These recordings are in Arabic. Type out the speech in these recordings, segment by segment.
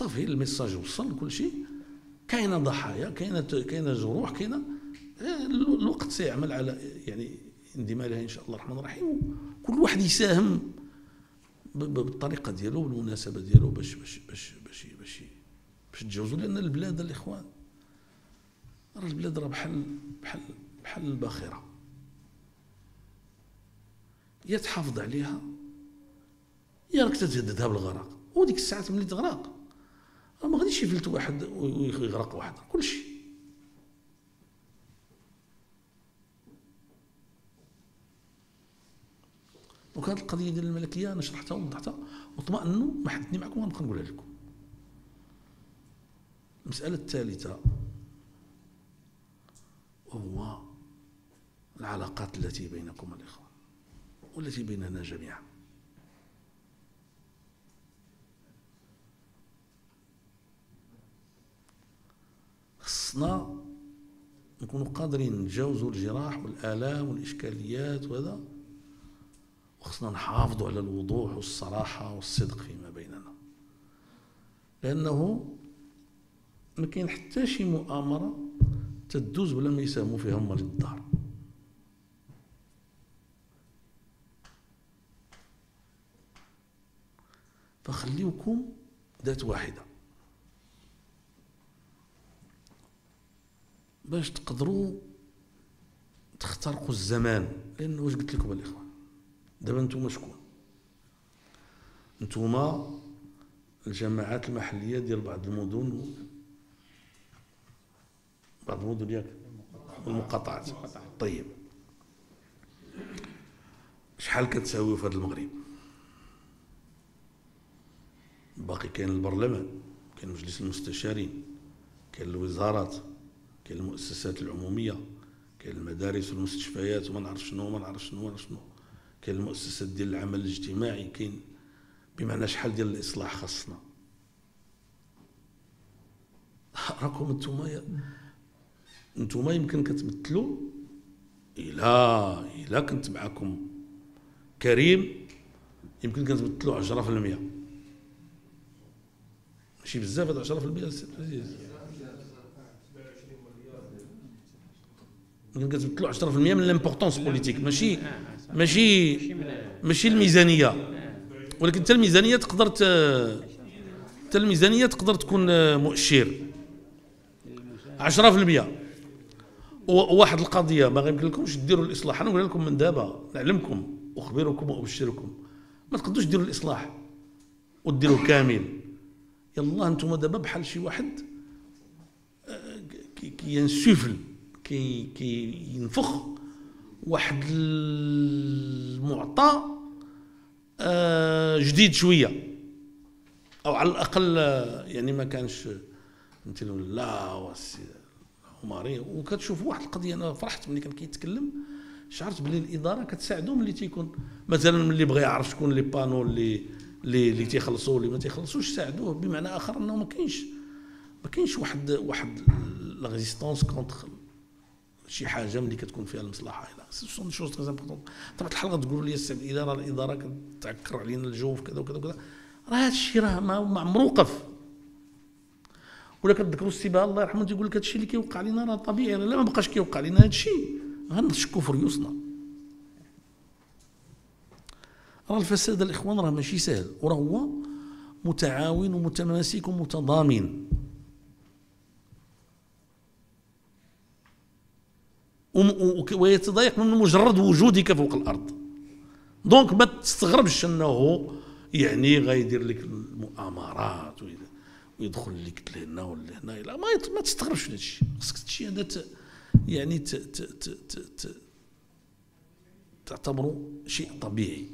صافي الميساج وصل كل شيء. كاينه ضحايا، كاينه جروح، كاينه الوقت سيعمل على يعني اندماجها ان شاء الله الرحمن الرحيم، وكل واحد يساهم بالطريقه ديالو بالمناسبه ديالو باش تجاوزوا. لان البلاد الاخوان راه البلاد راه بحال الباخره، يا تحافظ عليها يا راك تتهددها بالغرق. وديك الساعات ملي تغرق ما غاديش يفلت واحد ويغرق واحد، كلشي. دونك هذه القضيه ديال الملكيه انا شرحتها ووضحتها واطمئنوا، ما حدني معكم غنبقى نقولها لكم. المساله الثالثه وهو العلاقات التي بينكم الاخوان والتي بيننا جميعا. خصنا نكونوا قادرين نتجاوزوا الجراح والآلام والإشكاليات وهذا، وخصنا نحافظوا على الوضوح والصراحة والصدق فيما بيننا، لأنه ما كاين حتى شي مؤامرة تدوز بلا ما يساهموا فيها هما للدار. فخليوكم ذات واحدة باش تقدروا تخترقوا الزمان. لأن واش قلت لكم الإخوان، دابا نتوما شكون؟ نتوما الجماعات المحلية ديال بعض المدن، بعض المدن ياك والمقاطعات. طيب شحال كتساويو في هذا المغرب؟ باقي كاين البرلمان، كاين مجلس المستشارين، كاين الوزارات، كاين المؤسسات العموميه، كاين المدارس والمستشفيات وما نعرف شنو وما نعرف شنو وما شنو، كاين المؤسسات ديال العمل الاجتماعي، كاين بمعنى شحال ديال الاصلاح خاصنا. راكم انتوما يمكن كتمثلوا، الا كنت معكم كريم يمكن كتمثلوا 10%، ماشي بزاف هذا 10%. يمكن كتمثلوا 10% من لامبورطونس بوليتيك، ماشي الميزانيه، ولكن حتى الميزانيه تقدر تكون مؤشر 10%. وواحد القضيه ما غيمكن لكمش ديروا الاصلاح. انا نقول لكم من دابا، نعلمكم اخبركم وابشركم، ما تقدروش ديروا الاصلاح وديروه كامل. يلا انتم دابا بحال شي واحد كينسفل كينفخ واحد المعطى جديد شويه، او على الاقل يعني ما كانش مثلا لا والسي عمري. وكتشوف واحد القضيه، انا فرحت ملي كان كيتكلم، شعرت بلي الاداره كتساعدو ملي تيكون مثلا ملي بغى يعرف شكون لي بانو اللي تيخلصوا واللي ما تيخلصوش، ساعدوه. بمعنى اخر انه ما كاينش واحد لا ريزيستونس كونتر شي حاجه ملي كتكون فيها المصلحه. سون شوز تري امبورطون. طبعا الحال غتقولوا لي الاداره كتعكر علينا الجو في كذا وكذا وكذا، راه هذا الشيء راه ما عمرو وقف. ولا كتذكروا السي الله يرحمه تيقول لك هذا الشيء اللي كيوقع لنا راه طبيعي، لا ما بقاش كيوقع لنا هذا الشيء، غنشكوا في ريوسنا. راه الفساد الاخوان راه ماشي سهل، وراه هو متعاون ومتماسك ومتضامن، ويتضايق من مجرد وجودك فوق الارض. دونك ما تستغربش انه يعني غيدير لك المؤامرات ويدخل لك لهنا ولا هنا، لا ما تستغربش هذا الشيء. خصك هادشي هذا يعني تعتبره شيء طبيعي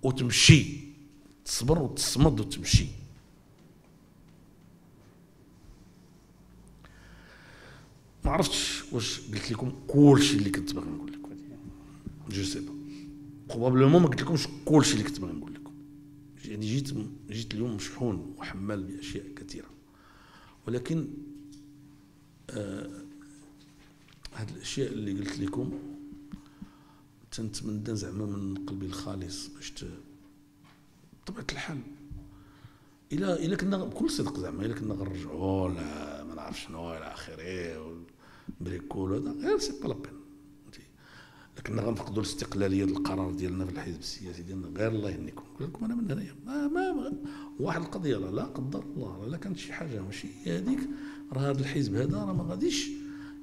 وتمشي، تصبر وتصمد وتمشي. ما عرفتش واش قلت لكم كلشي اللي كنت باغي نقول لكم، جو سي با، بروبابلومون ما قلت لكمش كلشي اللي كنت باغي نقول لكم. يعني جيت اليوم مشحون وحمال باشياء كثيره، ولكن هاد الاشياء اللي قلت لكم تنتمنى زعما من قلبي الخالص باش بطبيعه الحال الا كنا بكل صدق زعما الا كنا غنرجعوا لا ما نعرف شنو الى اخره بريكول هذا غير سي با لابين، لكن غنفقدوا الاستقلاليه ديال القرار ديالنا في الحزب السياسي ديالنا غير الله يهنيكم. نقول لكم انا من هنايا ما واحد القضيه لا قدر الله لا كانت شي حاجه ماشي هذيك، راه هذا الحزب هذا راه ما غاديش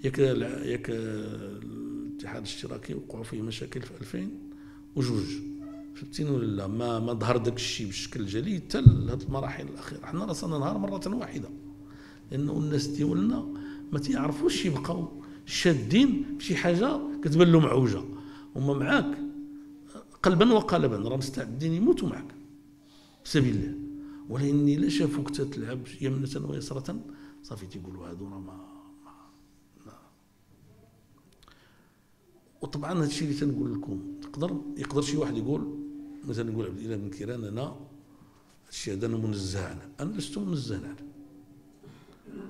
ياك الاتحاد الاشتراكي وقعوا فيه مشاكل في 2002 فهمتيني ولا لا، ما ظهر داك الشيء بشكل جلي حتى لهاد المراحل الاخيره. حنا راسنا نهار مره واحده، لانه الناس ديالنا ما تيعرفوش يبقاو شادين بشي حاجه كتبان لهم عوجه، هما معاك قلبا وقالبا راه مستعدين يموتوا معاك في سبيل الله، ولكن الا شافوك تتلعب يمنه ويسرة صافي تيقولوا هادو راه ما. وطبعا هذا الشيء اللي تنقول لكم يقدر شي واحد يقول مثلا، يقول عبد الاله بن كيران انا الشيء هذا انا منزه عنه، انا لست منزه عنه،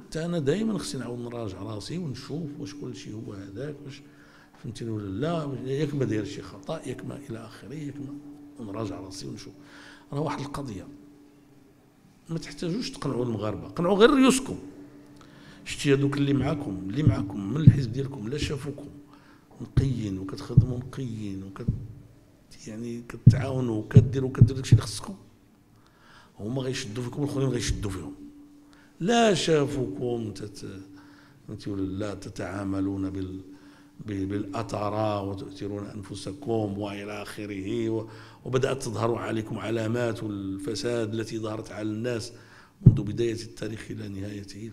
حتى انا دائما خصني نعاود نراجع راسي ونشوف واش كل شيء هو هذاك، واش فهمتيني ولا لا، ياك ما داير شي خطا ياك ما الى اخره، ياك ما ونراجع راسي ونشوف. راه واحد القضيه ما تحتاجوش تقنعوا المغاربه، قنعوا غير ريوسكم. شتي هذوك اللي معاكم من الحزب ديالكم لا شافوكم نقيين وكتخدموا نقيين يعني كتعاونوا وكديروا داكشي اللي خصكم، هما غيشدوا فيكم والاخرين غيشدوا فيهم. لا شافوكم فهمتي ولا لا تتعاملون بالاثاره وتؤثرون انفسكم والى اخره، وبدات تظهر عليكم علامات الفساد التي ظهرت على الناس منذ بدايه التاريخ الى نهايته.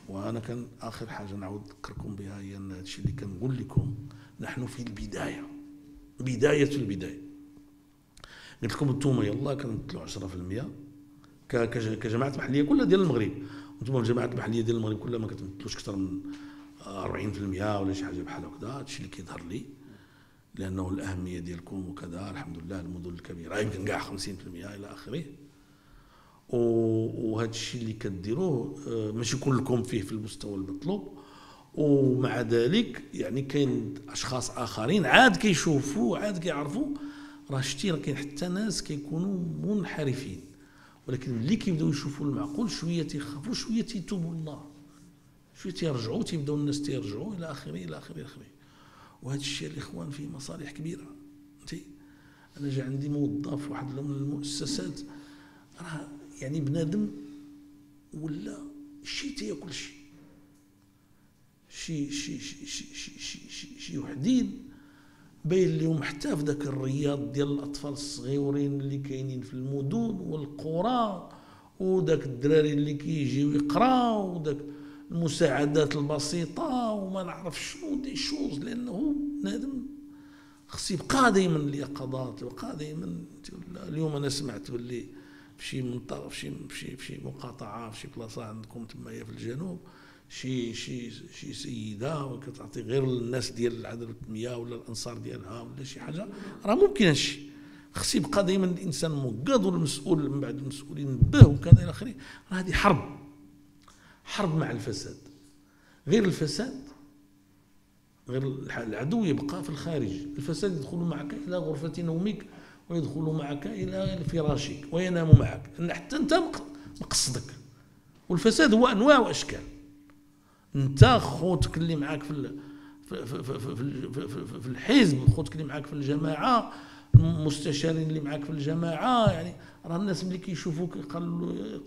وانا كان اخر حاجه نعاود نذكركم بها هي ان هادشي اللي كنقول لكم نحن في البدايه، بدايه البدايه. قلت لكم انتم يلاه كنمثلوا 10% كجماعات محليه كلها ديال المغرب، وانتم الجماعات المحليه ديال المغرب كلها ما كتمثلوش اكثر من 40% ولا شي حاجه بحال هكذا. هادشي اللي كيظهر لي لانه الاهميه ديالكم وكذا الحمد لله المدن الكبيره يمكن كاع 50% الى اخره. وهذا الشيء اللي كديروه ماشي كلكم فيه في المستوى المطلوب، ومع ذلك يعني كاين اشخاص اخرين عاد كيشوفوا عاد كيعرفوا راه شتي راه كاين حتى ناس كيكونوا منحرفين، ولكن ملي كيبداو يشوفوا المعقول شويه تيخافوا شويه تيتوبوا الله شويه تيرجعوا تيبداو الناس تيرجعوا الى اخره الى اخره الى اخره. وهذا الشيء الاخوان فيه مصالح كبيره. انا جا عندي موظف واحد من المؤسسات راه يعني بنادم ولا شي تياكل شي وحدين باين لهم حتى في ذاك الرياض ديال الاطفال الصغيورين اللي كاينين في المدن والقرى، وداك الدراري اللي كيجيو يقراو، وداك المساعدات البسيطه وما نعرف شنو دي شوز، لانه بنادم خص يبقى دائما اليقظات، يبقى دائما. اليوم انا سمعت باللي في شي منطقه في شي مقاطعه في شي بلاصه عندكم تمايا في الجنوب شي سيده كتعطي غير الناس ديال عدد 100 ولا الانصار ديالها ولا شي حاجه، راه ممكن هادشي. خص يبقى دائما الانسان موقظ والمسؤول من بعد المسؤولين نبه وكذا الى اخره. راه هذه حرب مع الفساد، غير الفساد غير العدو يبقى في الخارج، الفساد يدخل معك الى غرفه نومك ويدخل معك الى فراشك وينام معك، لان حتى انت مقصدك. والفساد هو انواع واشكال. انت خوتك اللي معاك في الحزب، خوتك اللي معاك في الجماعه، المستشارين اللي معاك في الجماعه، يعني راه الناس ملي كيشوفوك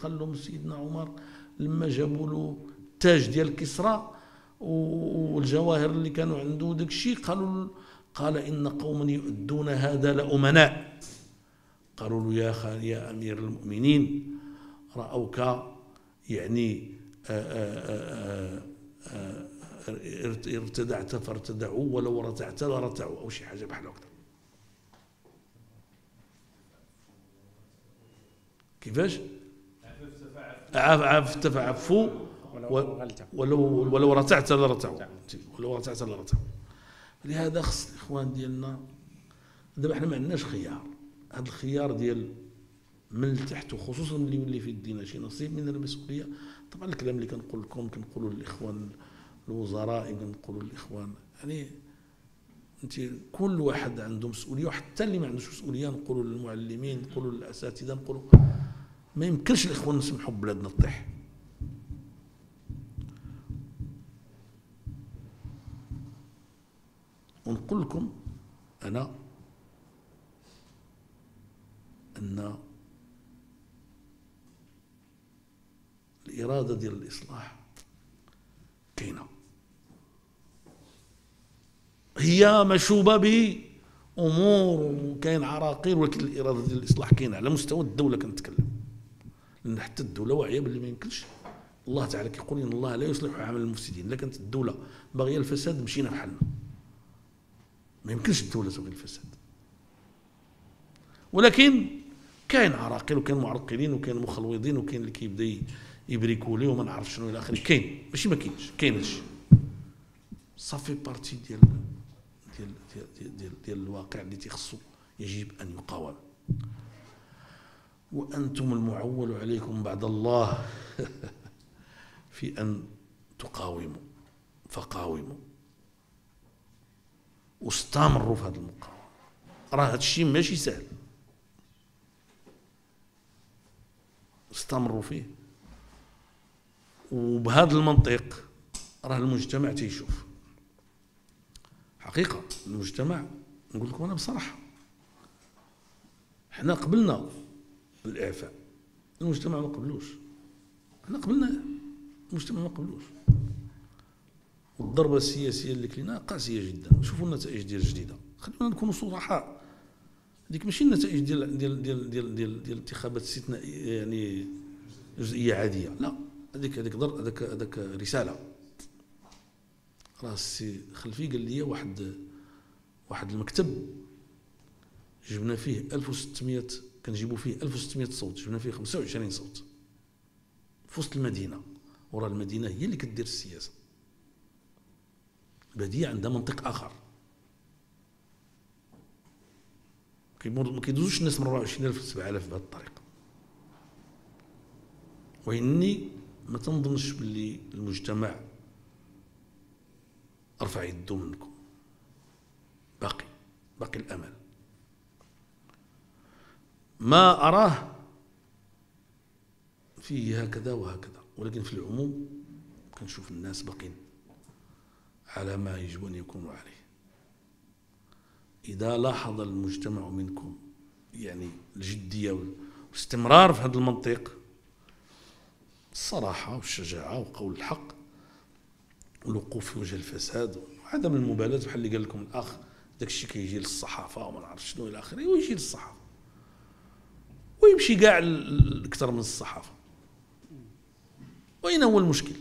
قال لهم سيدنا عمر لما جابوا له التاج ديال كسرى والجواهر اللي كانوا عنده داك الشيء، قال ان قوما يؤدون هذا لأمناء. قالوا له يا امير المؤمنين راوك يعني ارتدعت فارتدعوا ولو رتعت لرتعوا او شي حاجه بحال هكذا. كيفاش؟ عفت فعفوا ولو رتعت لرتعوا ولو رتعت لرتعوا. لهذا خص الاخوان ديالنا دابا حنا ما عندناش خيار. هذا الخيار ديال من التحت، وخصوصا اللي يولي في يدينا شي نصيب من المسؤوليه. طبعا الكلام اللي كنقول لكم كنقولوا للاخوان الوزراء، كنقولوا للاخوان يعني انت كل واحد عنده مسؤوليه، وحتى اللي ما عندوش مسؤوليه نقولوا للمعلمين، نقولوا للاساتذه، نقولوا ما يمكنش الاخوان نسمحوا ببلادنا تطيح. ونقول لكم انا ان الاراده ديال الاصلاح كاينه، هي مشوبه بامور وكاين عراقيل، ولكن الاراده ديال الاصلاح كاينه على مستوى الدوله. كنتكلم لان حتى الدوله واعيه باللي ما يمكنش. الله تعالى كيقول ان الله لا يصلح عمل المفسدين. الا كانت الدوله باغيه الفساد مشينا بحالنا، ما يمكنش الدوله تبغي الفساد. ولكن كاين عراقيل وكاين معرقلين وكاين مخلوضين وكاين اللي كيبدا يبريكولي وما نعرف شنو الى اخره. كاين، ماشي ما كاينش، كاين هادشي. صافي بارتي ديال الواقع اللي تيخصو يجب ان يقاوم. وانتم المعول عليكم بعد الله في ان تقاوموا، فقاوموا واستمروا في هذا المقاومه. راه هذا الشيء ماشي سهل، استمروا فيه. وبهذا المنطق راه المجتمع تيشوف حقيقه. المجتمع نقول لكم انا بصراحه، حنا قبلنا الاعفاء، المجتمع ما قبلوش. حنا قبلنا، المجتمع ما قبلوش. والضربه السياسيه اللي كلينا قاسيه جدا. شوفوا النتائج ديال الجديده، خلينا نكونوا صراحه. هذيك ماشي النتائج ديال انتخابات استثنائيه يعني جزئيه عاديه، لا. هذاك رساله. راه السي خلفي قال لي واحد المكتب جبنا فيه 1600، كنجيبوا فيه 1600 صوت، جبنا فيه 25 صوت في وسط المدينه. وراه المدينه هي اللي كدير السياسه. الباديه عندها منطق اخر. ما كيدوزوش الناس من 24,000 ل 7,000 بهذه الطريقه. واني ما تنظنش باللي المجتمع رفع يده منكم. باقي الامل. ما اراه فيه هكذا وهكذا، ولكن في العموم كنشوف الناس باقين على ما يجب ان يكونوا عليه. إذا لاحظ المجتمع منكم يعني الجدية والاستمرار في هذا المنطق، الصراحة والشجاعة وقول الحق والوقوف في وجه الفساد وعدم المبالاة، بحال اللي قال لكم الأخ، داك الشيء كيجي للصحافة وما نعرف شنو إلى آخره، ويجي للصحافة ويمشي كاع أكثر من الصحافة. وأين هو المشكل؟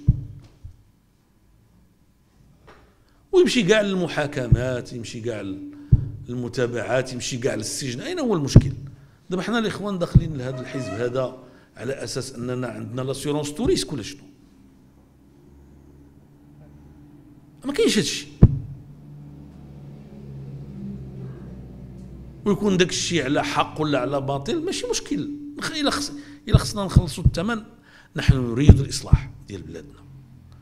ويمشي كاع للمحاكمات، يمشي كاع المتابعات، يمشي كاع للسجن. اين هو المشكل؟ دابا حنا الاخوان داخلين لهذا الحزب هذا على اساس اننا عندنا لاسيورونس توريسك ولا شنو؟ ما كاينش هادشي. ويكون داك الشيء على حق ولا على باطل ماشي مشكل. الا خصنا نخلصوا الثمن. نحن نريد الاصلاح ديال بلادنا،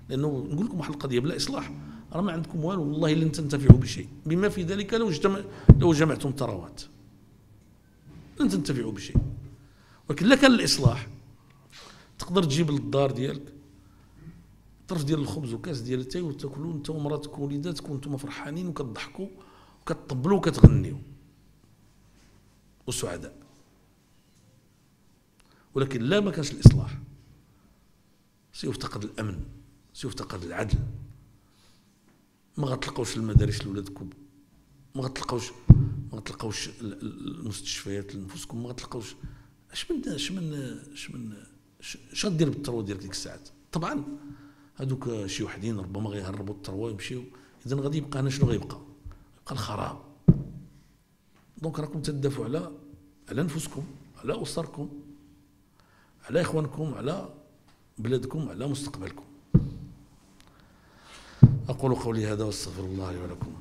لانه نقول لكم واحد القضيه، بلا اصلاح راه ما عندكم والو، والله لن تنتفعوا بشيء، بما في ذلك لو جمعتم ثروات لن تنتفعوا بشيء. ولكن لا كان الاصلاح تقدر تجيب للدار ديالك طرف ديال الخبز وكاس ديال التاي وتاكلوا انت ومراتك ووليداتك وانتم فرحانين وكتضحكوا وكتطبلوا وكتغنيوا وسعداء. ولكن لا، ما كانش الاصلاح، سيفتقد الامن، سيفتقد العدل. ما غتلقاوش المدارس لولادكم، ما غتلقاوش المستشفيات لنفسكم، ما غتلقاوش. اش غدير بالثروه ديالك ديك الساعات؟ طبعا هذوك شي وحدين ربما غيهربوا الثروه ويمشيو، اذا غادي يبقى هنا شنو غيبقى؟ يبقى الخراب. دونك راكم تدافعوا على نفسكم، على اسركم، على اخوانكم، على بلادكم، على مستقبلكم. أقول قولي هذا واستغفر الله لي ولكم.